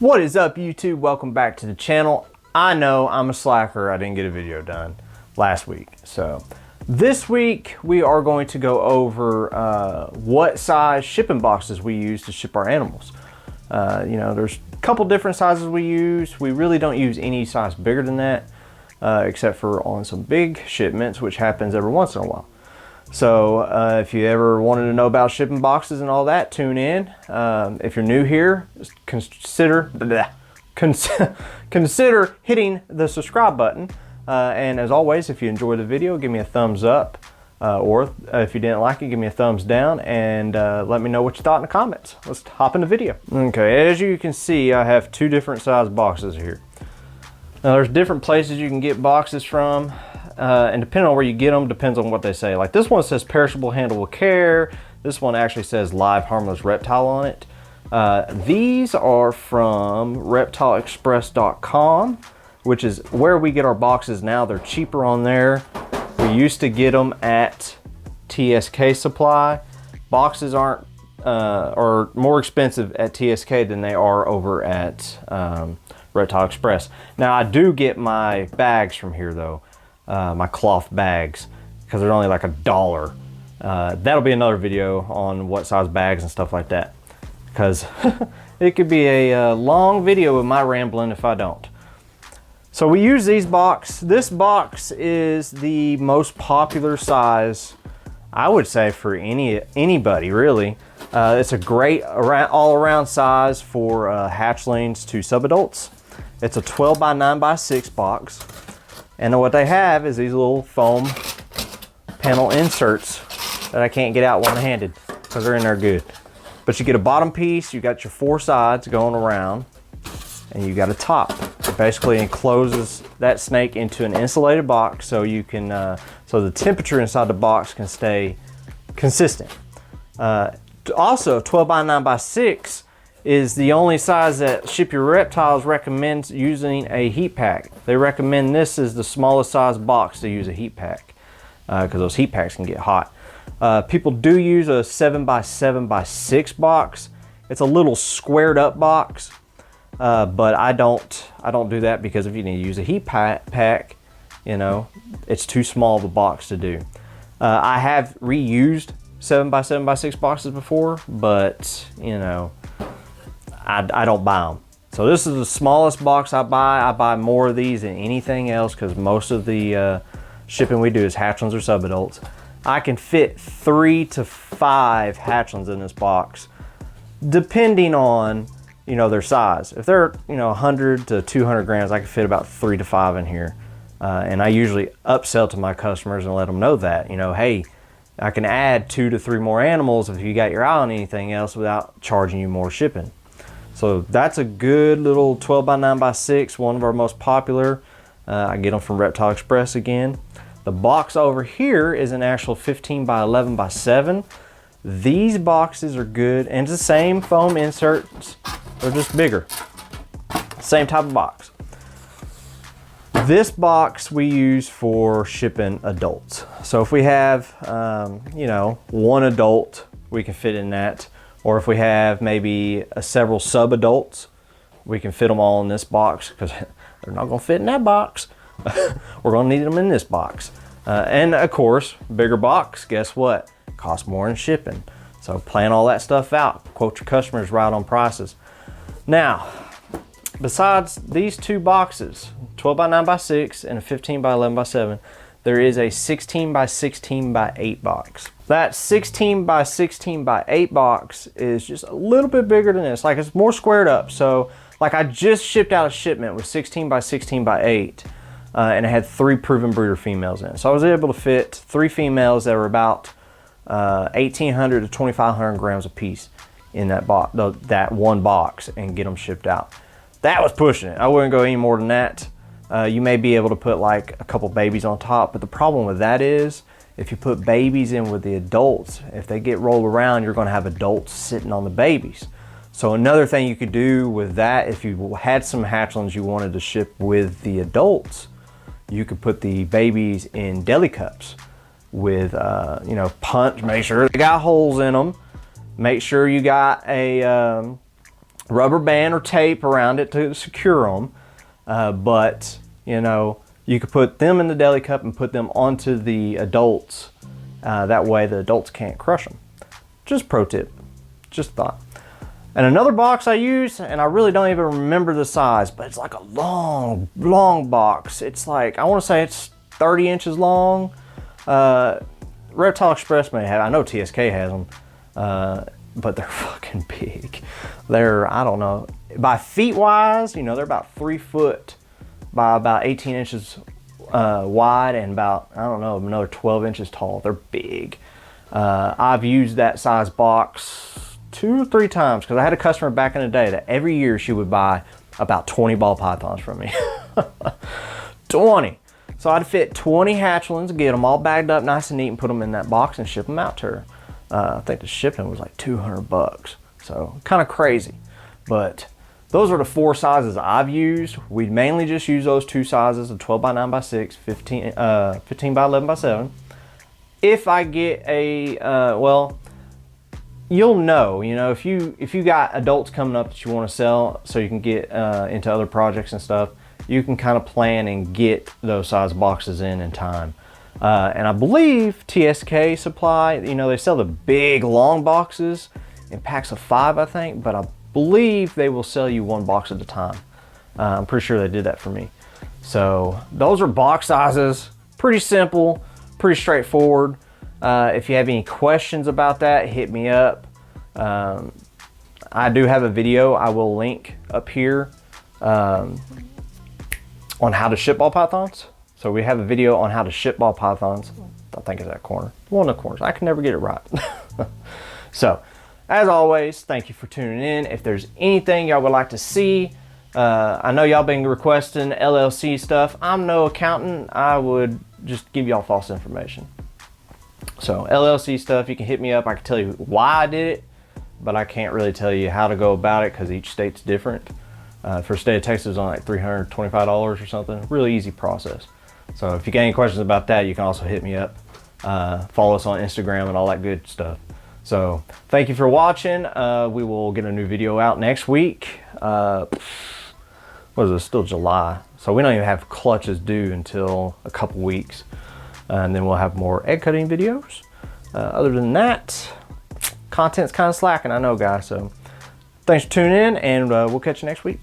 What is up, YouTube? Welcome back to the channel. I know I'm a slacker. I didn't get a video done last week. So this week we are going to go over what size shipping boxes we use to ship our animals. There's a couple different sizes we use. We really don't use any size bigger than that, except for on some big shipments, which happens every once in a while. So if you ever wanted to know about shipping boxes and all that, tune in. If you're new here, consider hitting the subscribe button. And as always, if you enjoyed the video, give me a thumbs up. Or if you didn't like it, give me a thumbs down and let me know what you thought in the comments. Let's hop in the video. Okay, as you can see, I have two different size boxes here. Now there's different places you can get boxes from. And depending on where you get them, depends on what they say. Like this one says perishable, handle with care. This one actually says live harmless reptile on it. These are from reptileexpress.com, which is where we get our boxes now. They're cheaper on there. We used to get them at TSK Supply. Boxes aren't are more expensive at TSK than they are over at Reptile Express. Now I do get my bags from here though. My cloth bags, because they're only like $1. That'll be another video on what size bags and stuff like that, because it could be a long video with my rambling if I don't. So we use these boxes. This box is the most popular size, I would say, for anybody really. It's a great all-around size for hatchlings to subadults. It's a 12 by 9 by 6 box. And what they have is these little foam panel inserts that I can't get out one-handed because they're in there good. But you get a bottom piece, you got your 4 sides going around, and you got a top. It basically encloses that snake into an insulated box so you can, so the temperature inside the box can stay consistent. Also, 12 by 9 by 6 is the only size that Ship Your Reptiles recommends using a heat pack. They recommend this is the smallest size box to use a heat pack, because those heat packs can get hot. People do use a 7 by 7 by 6 box. It's a little squared up box, but I don't do that, because if you need to use a heat pack, you know, it's too small of a box to do. I have reused 7 by 7 by 6 boxes before, but you know, I don't buy them. So this is the smallest box I buy. I buy more of these than anything else because most of the shipping we do is hatchlings or subadults. I can fit 3 to 5 hatchlings in this box, depending on, you know, their size. If they're, you know, 100 to 200 grams, I can fit about 3 to 5 in here. And I usually upsell to my customers and let them know that, you know, hey, I can add 2 to 3 more animals if you got your eye on anything else without charging you more shipping. So that's a good little 12 by 9 by 6, one of our most popular. I get them from Reptile Express again. The box over here is an actual 15 by 11 by 7. These boxes are good, and it's the same foam inserts. They're just bigger. Same type of box. This box we use for shipping adults. So if we have, you know, one adult, we can fit in that. Or if we have maybe several sub-adults, we can fit them all in this box, because they're not going to fit in that box. We're going to need them in this box. And of course, bigger box, guess what? Costs more in shipping. So plan all that stuff out. Quote your customers right on prices. Now, besides these two boxes, 12 by 9 by 6 and a 15 by 11 by 7, there is a 16 by 16 by 8 box. That 16 by 16 by 8 box is just a little bit bigger than this. Like, it's more squared up. So like, I just shipped out a shipment with 16 by 16 by 8 and it had 3 proven breeder females in it. So I was able to fit 3 females that were about 1,800 to 2,500 grams a piece in that box, that one box, and get them shipped out. That was pushing it. I wouldn't go any more than that. You may be able to put like a couple babies on top, but the problem with that is if you put babies in with the adults, if they get rolled around, you're going to have adults sitting on the babies. So another thing you could do with that, if you had some hatchlings you wanted to ship with the adults, you could put the babies in deli cups with, you know, punch, make sure they got holes in them. Make sure you got a rubber band or tape around it to secure them. But you know, you could put them in the deli cup and put them onto the adults. That way the adults can't crush them. Just pro tip, just a thought. And another box I use, and I really don't even remember the size, but it's like a long box. It's like, I want to say it's 30 inches long. Reptile Express may have, I know TSK has them, but they're fucking big. They're, I don't know, by feet wise, you know, they're about 3 foot by about 18 inches wide and about, I don't know, another 12 inches tall. They're big. I've used that size box 2 or 3 times because I had a customer back in the day that every year she would buy about 20 ball pythons from me. 20. So I'd fit 20 hatchlings, get them all bagged up nice and neat, and put them in that box and ship them out to her. I think the shipping was like $200. So kind of crazy. But those are the 4 sizes I've used. We mainly just use those 2 sizes, a 12 by 9 by 6, 15 by 11 by 7. If I get a, well, you'll know, you know, if you got adults coming up that you want to sell so you can get into other projects and stuff, you can kind of plan and get those size boxes in time. And I believe TSK Supply, you know, they sell the big long boxes in packs of 5, I think, but I believe they will sell you 1 box at a time. I'm pretty sure they did that for me. So those are box sizes, pretty simple, pretty straightforward. If you have any questions about that, hit me up. I do have a video I will link up here on how to ship ball pythons. So we have a video on how to ship ball pythons. I think it's that corner. One of the corners. I can never get it right. So, as always, thank you for tuning in. If there's anything y'all would like to see, I know y'all been requesting LLC stuff. I'm no accountant. I would just give y'all false information. So LLC stuff, you can hit me up. I can tell you why I did it, but I can't really tell you how to go about it because each state's different. For state of Texas, it's on like $325 or something. Really easy process. So if you got any questions about that, you can also hit me up. Follow us on Instagram and all that good stuff. So thank you for watching. We will get a new video out next week. What is it? Still July. So we don't even have clutches due until a couple weeks. And then we'll have more egg cutting videos. Other than that, content's kind of slacking, I know, guys. So thanks for tuning in, and we'll catch you next week.